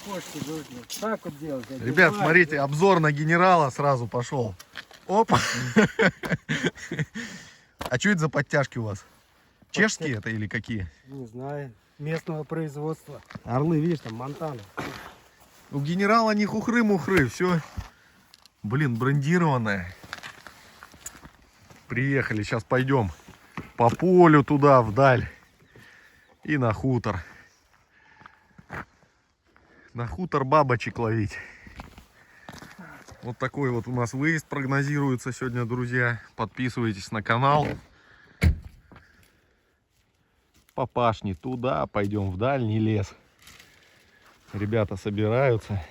почте нужно. Так вот делать. Ребят, смотрите, обзор на генерала сразу пошел. Опа! А что это за подтяжки у вас? Чешские это или какие? Не знаю. Местного производства. Орлы, видишь, там Монтана. У генерала не хухры-мухры, все, блин, брендированное. Приехали, сейчас пойдем по полю туда, вдаль. И на хутор. На хутор бабочек ловить. Вот такой вот у нас выезд прогнозируется сегодня, друзья. Подписывайтесь на канал. По пашне туда пойдем, в дальний лес. Ребята собираются.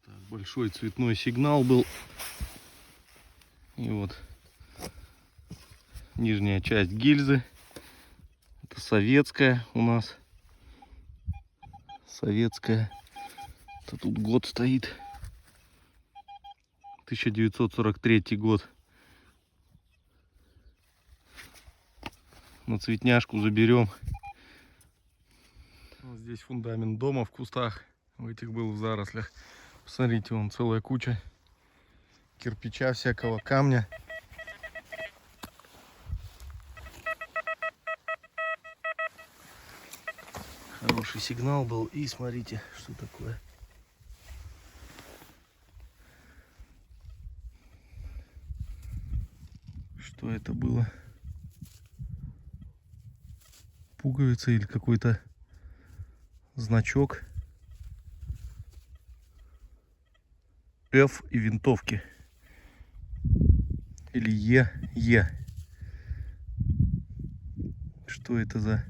Так, большой цветной сигнал был. И вот нижняя часть гильзы. Это советская у нас. Советская. Это тут год стоит. 1943 год. На цветняшку заберем. Вот здесь фундамент дома в кустах. В этих был в зарослях. Посмотрите, вон целая куча кирпича, всякого камня. Хороший сигнал был. И смотрите, что такое. Что это было? Пуговица или какой-то значок. F и винтовки. Или Е. Что это за...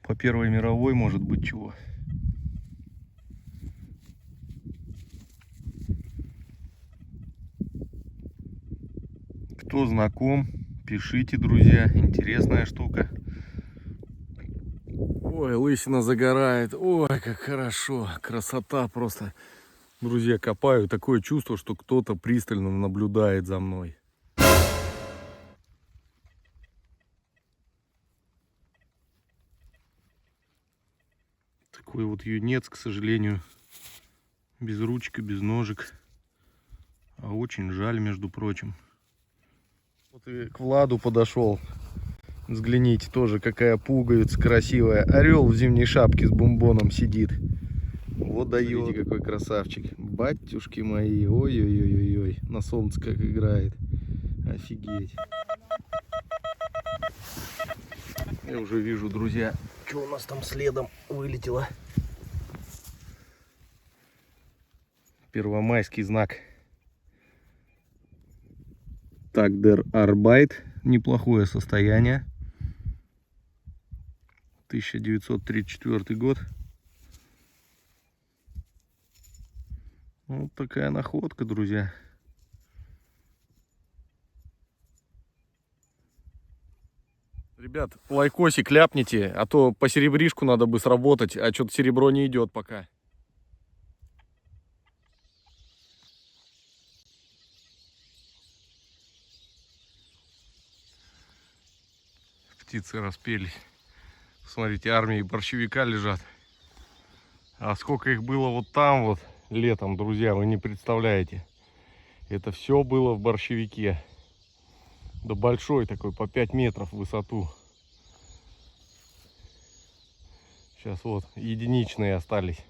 По Первой мировой, может быть, чего? Кто знаком, пишите, друзья. Интересная штука. Ой, лысина загорает. Ой, как хорошо. Красота просто. Друзья, копаю. Такое чувство, что кто-то пристально наблюдает за мной. Такой вот юнец, к сожалению. Без ручки, без ножек. А очень жаль, между прочим. Вот и к Владу подошел. Взгляните, тоже какая пуговица красивая. Орел в зимней шапке с бомбоном сидит. Вот дает. Смотрите, какой красавчик. Батюшки мои. Ой-ой-ой-ой. На солнце как играет. Офигеть. Я уже вижу, друзья, что у нас там следом вылетело. Первомайский знак. Так, der Arbeit. Неплохое состояние. 1934 год. Вот такая находка, друзья. Ребят, лайкосик ляпните, а то по серебришку надо бы сработать, а что-то серебро не идет пока. Птицы распелись. Смотрите, армии борщевика лежат. А сколько их было вот там вот летом, друзья, вы не представляете. Это все было в борщевике. Да большой такой, по 5 метров в высоту. Сейчас вот единичные остались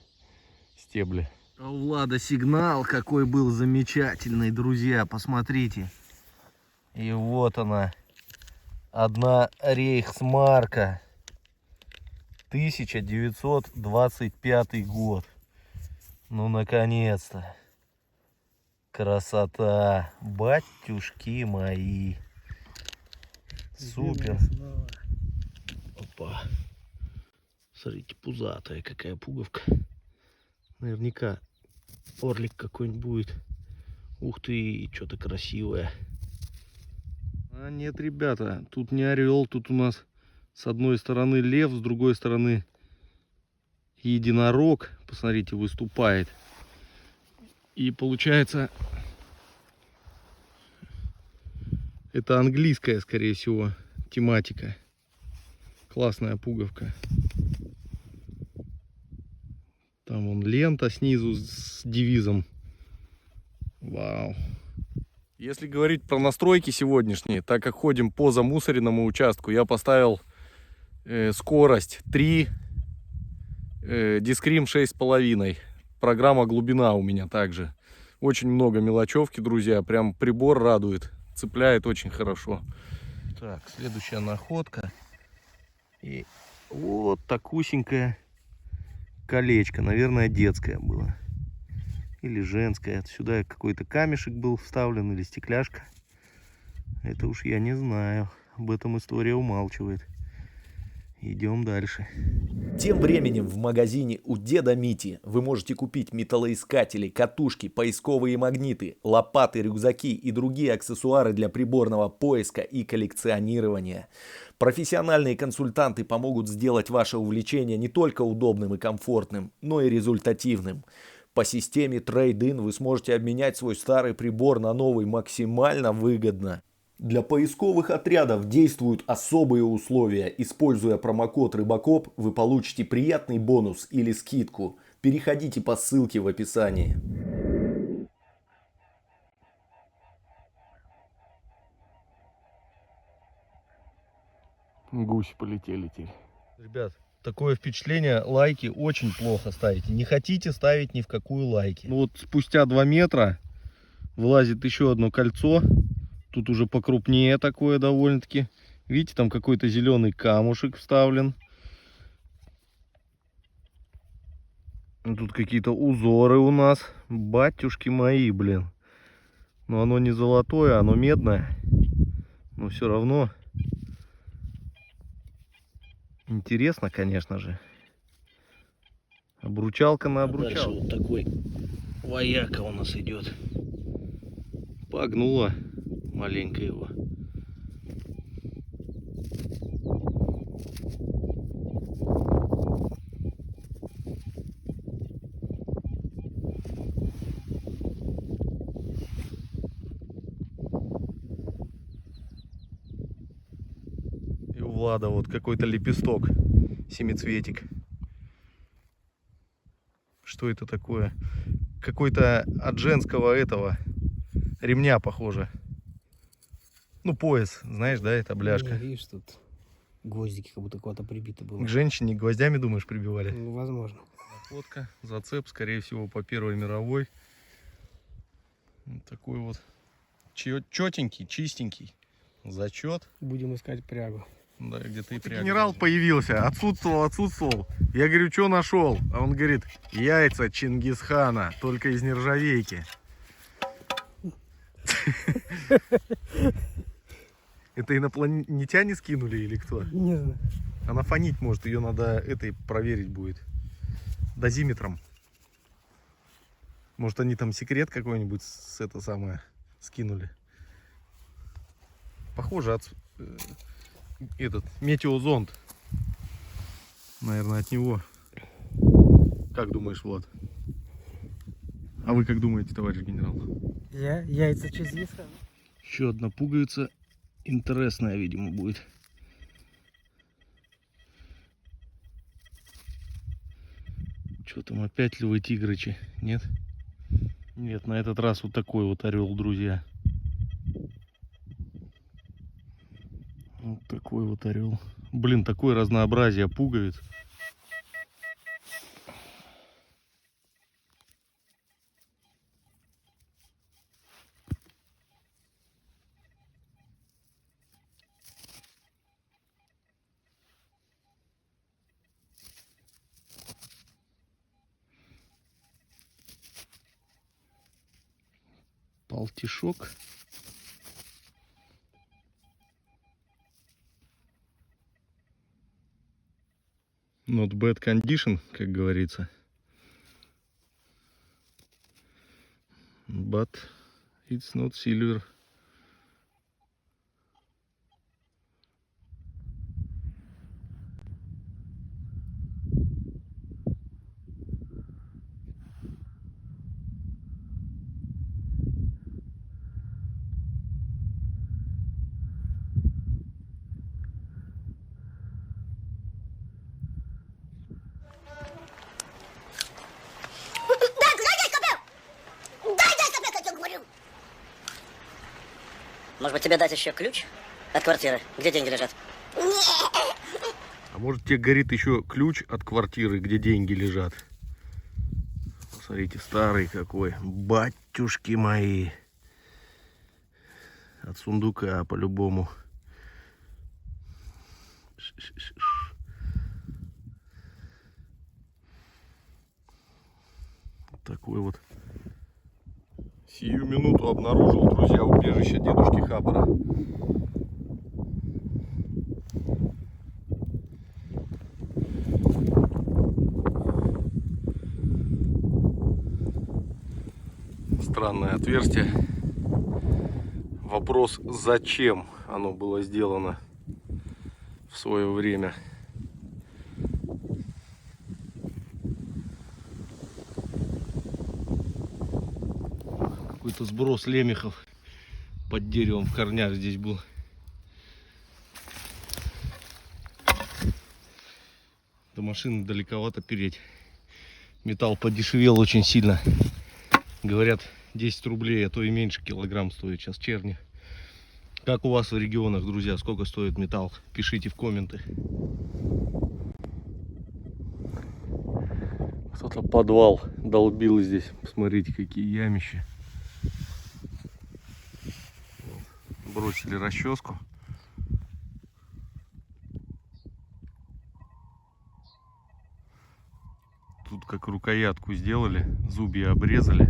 стебли. А у Влада сигнал какой был замечательный, друзья, посмотрите. И вот она. Одна рейхсмарка. 1925 год. Ну, наконец-то. Красота. Батюшки мои. Супер. Опа. Смотрите, пузатая какая пуговка. Наверняка орлик какой-нибудь будет. Ух ты, что-то красивое. А нет, ребята, тут не орел, тут у нас с одной стороны лев, с другой стороны единорог, посмотрите, выступает. И получается, это английская, скорее всего, тематика. Классная пуговка. Там вон лента снизу с девизом. Вау. Если говорить про настройки сегодняшние, так как ходим по замусоренному участку, я поставил скорость 3, дискрим 6,5. Программа глубина у меня также. Очень много мелочевки, друзья. Прям прибор радует. Цепляет очень хорошо. Так, следующая находка. И вот такусенькое колечко. Наверное, детское было. Или женское. Сюда какой-то камешек был вставлен или стекляшка. Это уж я не знаю. Об этом история умалчивает. Идем дальше. Тем временем в магазине у деда Мити вы можете купить металлоискатели, катушки, поисковые магниты, лопаты, рюкзаки и другие аксессуары для приборного поиска и коллекционирования. Профессиональные консультанты помогут сделать ваше увлечение не только удобным и комфортным, но и результативным. По системе Trade-in вы сможете обменять свой старый прибор на новый максимально выгодно. Для поисковых отрядов действуют особые условия. Используя промокод Рыбакоп, вы получите приятный бонус или скидку. Переходите по ссылке в описании. Гуси полетели теперь. Ребят, такое впечатление, лайки очень плохо ставите. Не хотите ставить ни в какую лайки. Ну вот спустя 2 метра вылазит еще одно кольцо. Тут уже покрупнее такое довольно-таки. Видите, там какой-то зеленый камушек вставлен. Тут какие-то узоры у нас. Батюшки мои, блин. Но оно не золотое, оно медное. Но все равно интересно, конечно же. Обручалка на обручалку. Вот такой вояка у нас идет. Погнула маленько его. И у Влада вот какой-то лепесток, семицветик. Что это такое? Какой-то от женского этого ремня похоже. Ну, пояс, знаешь, да, это бляшка. Видишь, тут гвоздики как будто куда-то прибито было. К женщине гвоздями, думаешь, прибивали? Ну, возможно. Находка, зацеп, скорее всего, по Первой мировой. Вот такой вот четенький, чистенький зачет. Будем искать прягу. Да, где-то и генерал появился, отсутствовал. Я говорю, что нашел? А он говорит, яйца Чингисхана, только из нержавейки. Это инопланетяне скинули или кто? Не знаю. Она фонить может, ее надо этой проверить будет. Дозиметром. Может, они там секрет какой-нибудь с это самое скинули. Похоже, этот метеозонд. Наверное, от него. Как думаешь, Влад? А вы как думаете, товарищ генерал? Яйца Чингисхана. Еще одна пуговица. Интересная, видимо, будет. Что там, опять львы тигрычи? Нет? Нет, на этот раз вот такой вот орел, друзья. Вот такой вот орел. Блин, такое разнообразие пуговиц. Полтишок. Not bad condition, как говорится. But it's not silver. Может быть, тебе дать еще ключ от квартиры, где деньги лежат? А может, тебе горит еще ключ от квартиры, где деньги лежат? Посмотрите, старый какой. Батюшки мои. От сундука по-любому. Такой вот. Сию минуту обнаружил, друзья, убежище дедушки Хабара. Странное отверстие. Вопрос, зачем оно было сделано в свое время. Какой-то сброс лемехов под деревом в корнях здесь был. До машины далековато переть. Металл подешевел очень сильно. Говорят, 10 рублей, а то и меньше килограмм стоит сейчас черни. Как у вас в регионах, друзья, сколько стоит металл? Пишите в комменты. Кто-то подвал долбил здесь. Посмотрите, какие ямища. Бросили расческу. Тут как рукоятку сделали, зубья обрезали.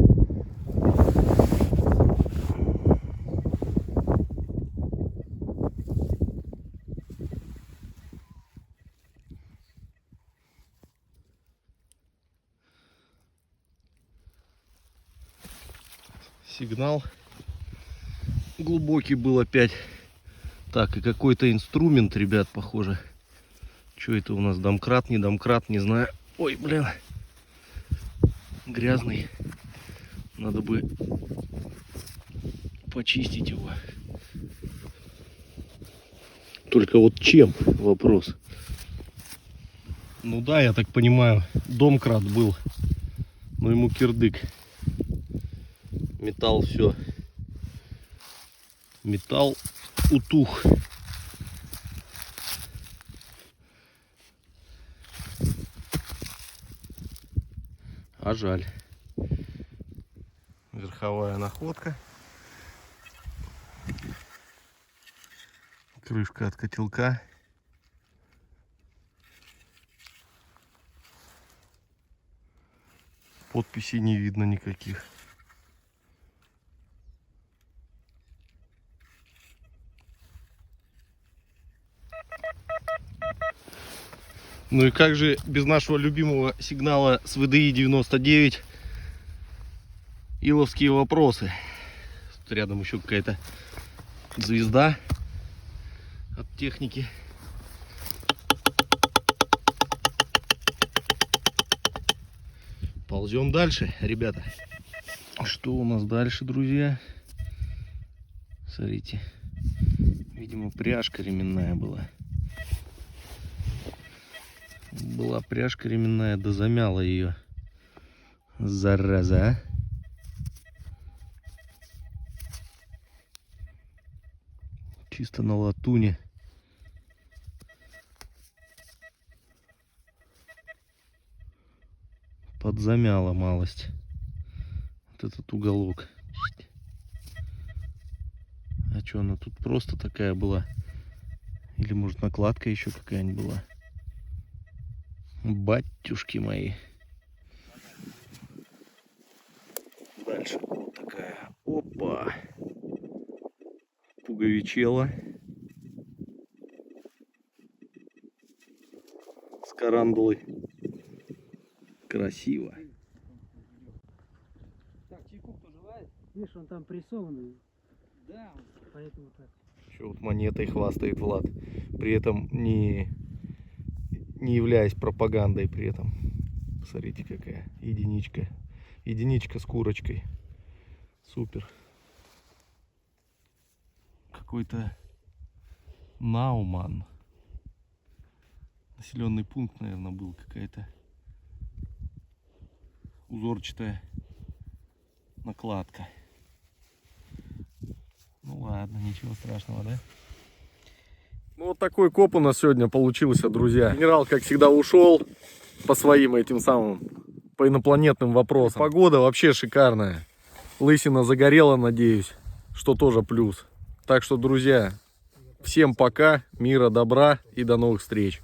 Сигнал глубокий был опять. Так, и какой-то инструмент, ребят, похоже. Что это у нас? Домкрат, не домкрат, не знаю. Ой, блин. Грязный. Надо бы почистить его. Только вот чем? Вопрос. Ну да, я так понимаю, домкрат был. Но ему кирдык. Металл все. Металл утух. А жаль. Верховая находка. Крышка от котелка. Подписей не видно никаких. Ну и как же без нашего любимого сигнала с ВДИ 99 иловские вопросы. Тут рядом еще какая-то звезда от техники. Ползем дальше, ребята. Что у нас дальше, друзья? Смотрите. Видимо, пряжка ременная была. Была пряжка ременная, да замяла ее. Зараза, а. Чисто на латуне. Подзамяла малость. Вот этот уголок. А что, она тут просто такая была? Или может накладка еще какая-нибудь была? Батюшки мои. Дальше вот такая. Опа. Пуговичела. С карандулой. Красиво. Так, чайку кто желает? Видишь, он там прессованный. Да, поэтому так. Еще вот монетой хвастает Влад. При этом не являясь пропагандой при этом. Посмотрите, какая единичка. Единичка с курочкой. Супер. Какой-то Науман. Населенный пункт, наверное, был. Какая-то узорчатая накладка. Ну ладно. Ладно, ничего страшного, да? Ну вот такой коп у нас сегодня получился, друзья. Генерал, как всегда, ушел по своим этим самым, по инопланетным вопросам. Погода вообще шикарная. Лысина загорела, надеюсь, что тоже плюс. Так что, друзья, всем пока, мира, добра и до новых встреч.